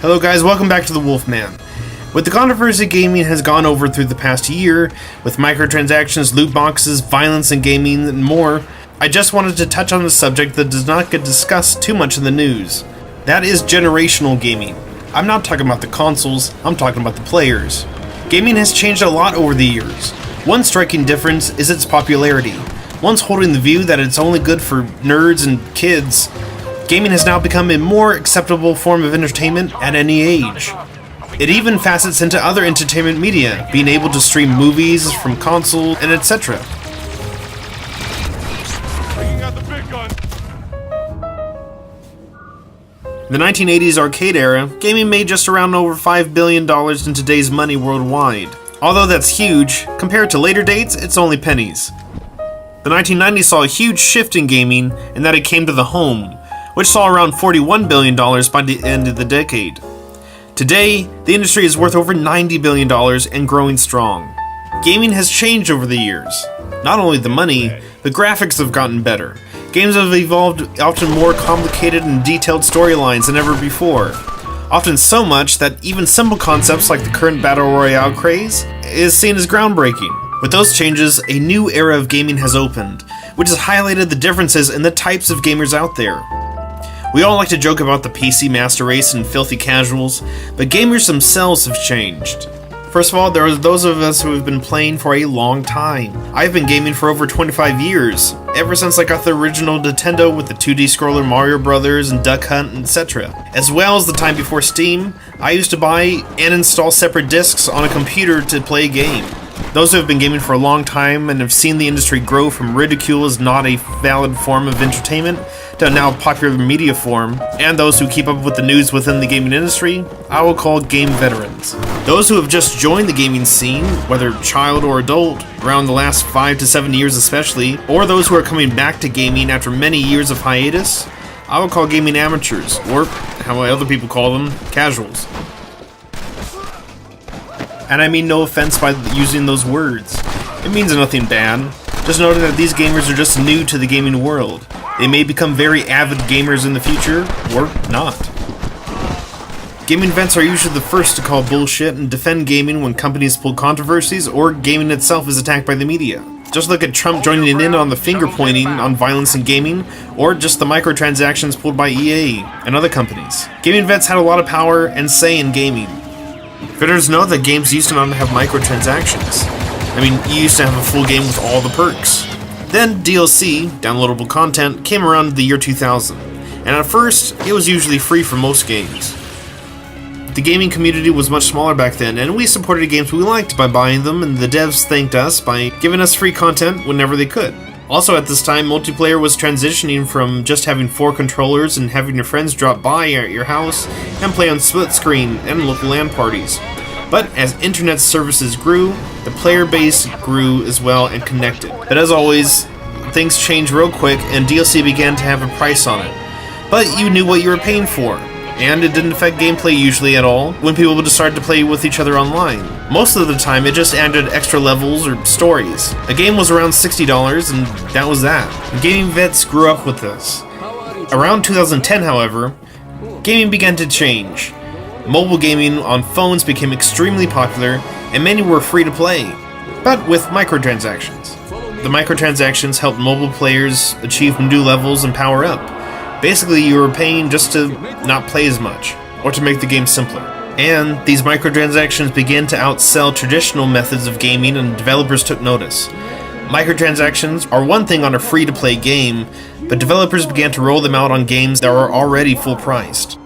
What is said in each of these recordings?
Hello guys, welcome back to the Wolfman. With the controversy gaming has gone over through the past year, with microtransactions, loot boxes, violence in gaming, and more, I just wanted to touch on the subject that does not get discussed too much in the news. That is generational gaming. I'm not talking about the consoles, I'm talking about the players. Gaming has changed a lot over the years. One striking difference is its popularity. Once holding the view that it's only good for nerds and kids, gaming has now become a more acceptable form of entertainment at any age. It even facets into other entertainment media, being able to stream movies from console and etc. In the 1980s arcade era, gaming made just around over $5 billion in today's money worldwide. Although that's huge, compared to later dates, it's only pennies. The 1990s saw a huge shift in gaming in that it came to the home, which saw around $41 billion by the end of the decade. Today, the industry is worth over $90 billion and growing strong. Gaming has changed over the years. Not only the money, the graphics have gotten better. Games have evolved often more complicated and detailed storylines than ever before. Often so much that even simple concepts like the current Battle Royale craze is seen as groundbreaking. With those changes, a new era of gaming has opened, which has highlighted the differences in the types of gamers out there. We all like to joke about the PC master race and filthy casuals, but gamers themselves have changed. First of all, there are those of us who have been playing for a long time. I've been gaming for over 25 years, ever since I got the original Nintendo with the 2D scroller Mario Brothers and Duck Hunt, etc. As well as the time before Steam, I used to buy and install separate discs on a computer to play a game. Those who have been gaming for a long time and have seen the industry grow from ridicule as not a valid form of entertainment to a now popular media form, and those who keep up with the news within the gaming industry, I will call game veterans. Those who have just joined the gaming scene, whether child or adult, around the last 5 to 7 years especially, or those who are coming back to gaming after many years of hiatus, I will call gaming amateurs, or how other people call them, casuals. And I mean no offense by using those words. It means nothing bad. Just noting that these gamers are just new to the gaming world. They may become very avid gamers in the future, or not. Gaming vets are usually the first to call bullshit and defend gaming when companies pull controversies or gaming itself is attacked by the media. Just look at Trump joining in on the finger pointing on violence in gaming, or just the microtransactions pulled by EA and other companies. Gaming vets had a lot of power and say in gaming. Veterans know that games used to not have microtransactions. I mean, you used to have a full game with all the perks. Then DLC, downloadable content, came around the year 2000, and at first, it was usually free for most games. The gaming community was much smaller back then, and we supported games we liked by buying them, and the devs thanked us by giving us free content whenever they could. Also at this time, multiplayer was transitioning from just having 4 controllers and having your friends drop by at your house and play on split screen and local LAN parties. But as internet services grew, the player base grew as well and connected. But as always, things changed real quick and DLC began to have a price on it. But you knew what you were paying for, and it didn't affect gameplay usually at all when people would start to play with each other online. Most of the time it just added extra levels or stories. A game was around $60 and that was that. Gaming vets grew up with this. Around 2010, however, gaming began to change. Mobile gaming on phones became extremely popular, and many were free to play, but with microtransactions. The microtransactions helped mobile players achieve new levels and power up. Basically, you were paying just to not play as much, or to make the game simpler. And these microtransactions began to outsell traditional methods of gaming, and developers took notice. Microtransactions are one thing on a free-to-play game, but developers began to roll them out on games that were already full-priced.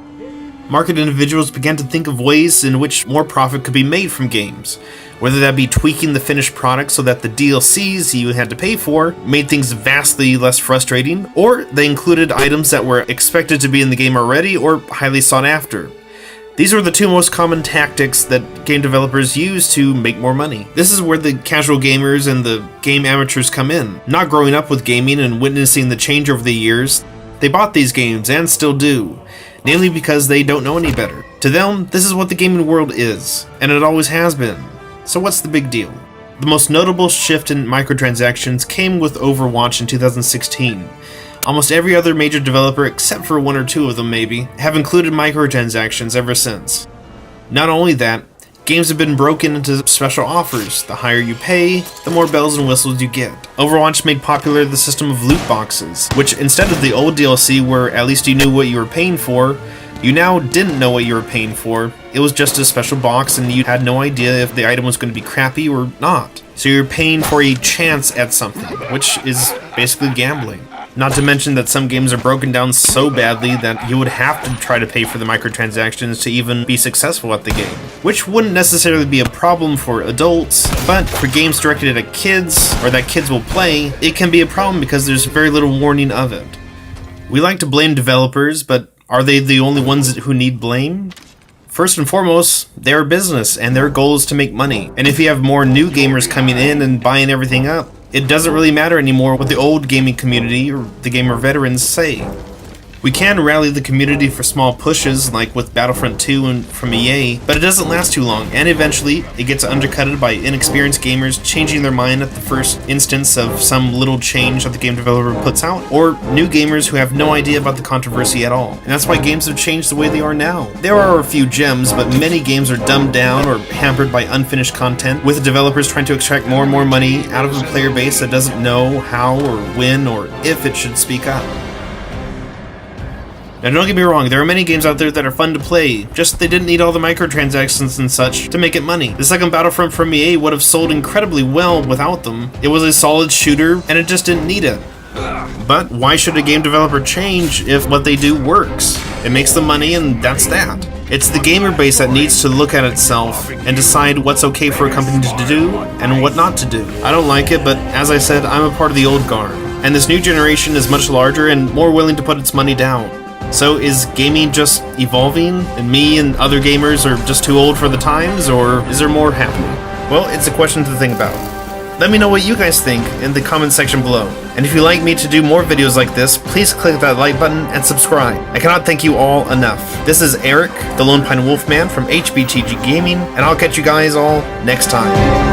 Market individuals began to think of ways in which more profit could be made from games, whether that be tweaking the finished product so that the DLCs you had to pay for made things vastly less frustrating, or they included items that were expected to be in the game already or highly sought after. These were the two most common tactics that game developers use to make more money. This is where the casual gamers and the game amateurs come in. Not growing up with gaming and witnessing the change over the years, they bought these games and still do. Namely because they don't know any better. To them, this is what the gaming world is, and it always has been. So what's the big deal? The most notable shift in microtransactions came with Overwatch in 2016. Almost every other major developer, except for one or two of them maybe, have included microtransactions ever since. Not only that, games have been broken into special offers. The higher you pay, the more bells and whistles you get. Overwatch made popular the system of loot boxes, which instead of the old DLC where at least you knew what you were paying for, you now didn't know what you were paying for. It was just a special box and you had no idea if the item was going to be crappy or not. So you're paying for a chance at something, which is basically gambling. Not to mention that some games are broken down so badly that you would have to try to pay for the microtransactions to even be successful at the game. Which wouldn't necessarily be a problem for adults, but for games directed at kids, or that kids will play, it can be a problem because there's very little warning of it. We like to blame developers, but are they the only ones who need blame? First and foremost, they're a business and their goal is to make money. And if you have more new gamers coming in and buying everything up, it doesn't really matter anymore what the old gaming community or the gamer veterans say. We can rally the community for small pushes like with Battlefront 2 and from EA, but it doesn't last too long, and eventually it gets undercutted by inexperienced gamers changing their mind at the first instance of some little change that the game developer puts out, or new gamers who have no idea about the controversy at all. And that's why games have changed the way they are now. There are a few gems, but many games are dumbed down or hampered by unfinished content, with the developers trying to extract more and more money out of a player base that doesn't know how or when or if it should speak up. Now don't get me wrong, there are many games out there that are fun to play, just they didn't need all the microtransactions and such to make it money. The second Battlefront from EA would have sold incredibly well without them. It was a solid shooter, and it just didn't need it. But why should a game developer change if what they do works? It makes them money and that's that. It's the gamer base that needs to look at itself and decide what's okay for a company to do and what not to do. I don't like it, but as I said, I'm a part of the old guard. And this new generation is much larger and more willing to put its money down. So is gaming just evolving, and me and other gamers are just too old for the times, or is there more happening? Well, it's a question to think about. Let me know what you guys think in the comment section below. And if you'd like me to do more videos like this, please click that like button and subscribe. I cannot thank you all enough. This is Eric, the LonePineWolfman from HBTG Gaming, and I'll catch you guys all next time.